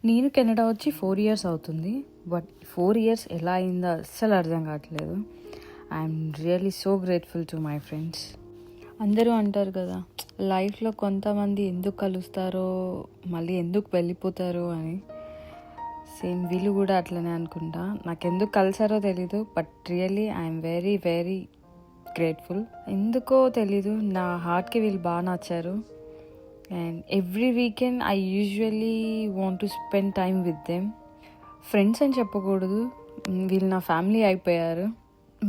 నేను కెనడా వచ్చి 4 ఇయర్స్ అవుతుంది. బట్ 4 ఇయర్స్ ఎలా అయిందో అస్సలు అర్థం కావట్లేదు. I'm really so grateful to my friends. అందరూ అంటారు కదా, లైఫ్లో కొంతమంది ఎందుకు కలుస్తారో మళ్ళీ ఎందుకు వెళ్ళిపోతారో అని. సేమ్ వీళ్ళు కూడా అట్లనే అనుకుంటా. నాకు ఎందుకు కలిసారో తెలీదు, but really I'm very very grateful. ఎందుకో తెలీదు, నా హార్ట్కి వీళ్ళు బాగా నచ్చారు. And every weekend I usually want to spend time with them. Friends అని చెప్పకూడదు, వీళ్ళు నా ఫ్యామిలీ అయిపోయారు.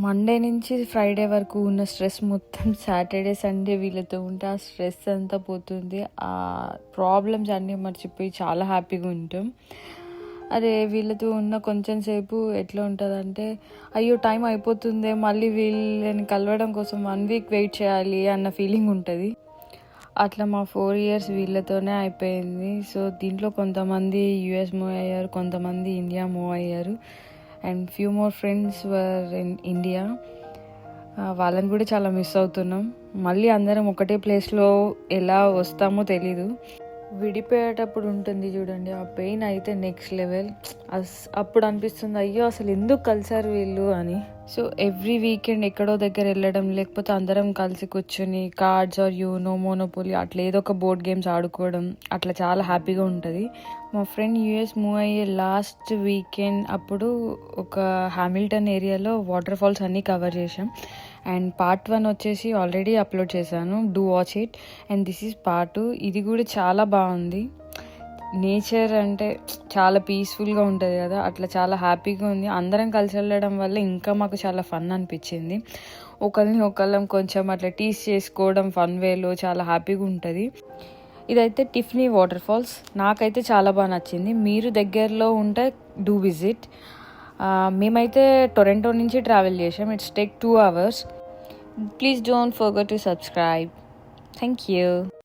మండే నుంచి ఫ్రైడే వరకు ఉన్న స్ట్రెస్ మొత్తం సాటర్డే సండే వీళ్ళతో ఉంటే ఆ స్ట్రెస్ అంతా పోతుంది. ఆ ప్రాబ్లమ్స్ అన్నీ మర్చిపోయి చాలా హ్యాపీగా ఉంటాం. అదే వీళ్ళతో ఉన్న కొంచెం సేపు ఎట్లా ఉంటుందంటే, అయ్యో టైం అయిపోతుంది, మళ్ళీ వీళ్ళని కలవడం కోసం 1 వీక్ వెయిట్ చేయాలి అన్న ఫీలింగ్ ఉంటుంది. అట్లా మా 4 ఇయర్స్ వీళ్ళతోనే అయిపోయింది. సో దీంట్లో కొంతమంది యూఎస్ మూవ్ అయ్యారు, కొంతమంది ఇండియా మూవ్ అయ్యారు. And few more friends were in India. వాళ్ళని కూడా చాలా మిస్ అవుతున్నాం. మళ్ళీ అందరం ఒకటే ప్లేస్లో ఎలా వస్తామో తెలీదు. విడిపోయేటప్పుడు ఉంటుంది చూడండి, ఆ పెయిన్ అయితే నెక్స్ట్ లెవెల్. అప్పుడు అనిపిస్తుంది, అయ్యో అసలు ఎందుకు కలిసారు వీళ్ళు అని. సో ఎవ్రీ వీకెండ్ ఎక్కడో దగ్గర వెళ్ళడం, లేకపోతే అందరం కలిసి కూర్చొని కార్డ్స్ ఆర్ యూనో మోనోపోలీ అట్లా ఏదో ఒక బోర్డ్ గేమ్స్ ఆడుకోవడం, అట్లా చాలా హ్యాపీగా ఉంటుంది. మా ఫ్రెండ్ యూఎస్ మూవ్ అయ్యే లాస్ట్ వీకెండ్ అప్పుడు ఒక హామిల్టన్ ఏరియాలో వాటర్ ఫాల్స్ అన్నీ కవర్ చేసాం. అండ్ పార్ట్ 1 వచ్చేసి ఆల్రెడీ అప్లోడ్ చేశాను, do watch it. And this is part 2. ఇది కూడా చాలా బాగుంది. నేచర్ అంటే చాలా పీస్ఫుల్గా ఉంటుంది కదా, అట్లా చాలా హ్యాపీగా ఉంది. అందరం కలిసి వెళ్ళడం వల్ల ఇంకా మాకు చాలా ఫన్ అనిపించింది. ఒకళ్ళం కొంచెం అట్లా టీస్ చేసుకోవడం ఫన్ వేలో చాలా హ్యాపీగా ఉంటుంది. ఇదైతే టిఫ్నీ వాటర్ ఫాల్స్, నాకైతే చాలా బాగా నచ్చింది. మీరు దగ్గరలో ఉంటే డూ విజిట్. మేమైతే టొరంటో నుంచి ట్రావెల్ చేసాం. It's take 2 hours. Please don't forget to subscribe. Thank you.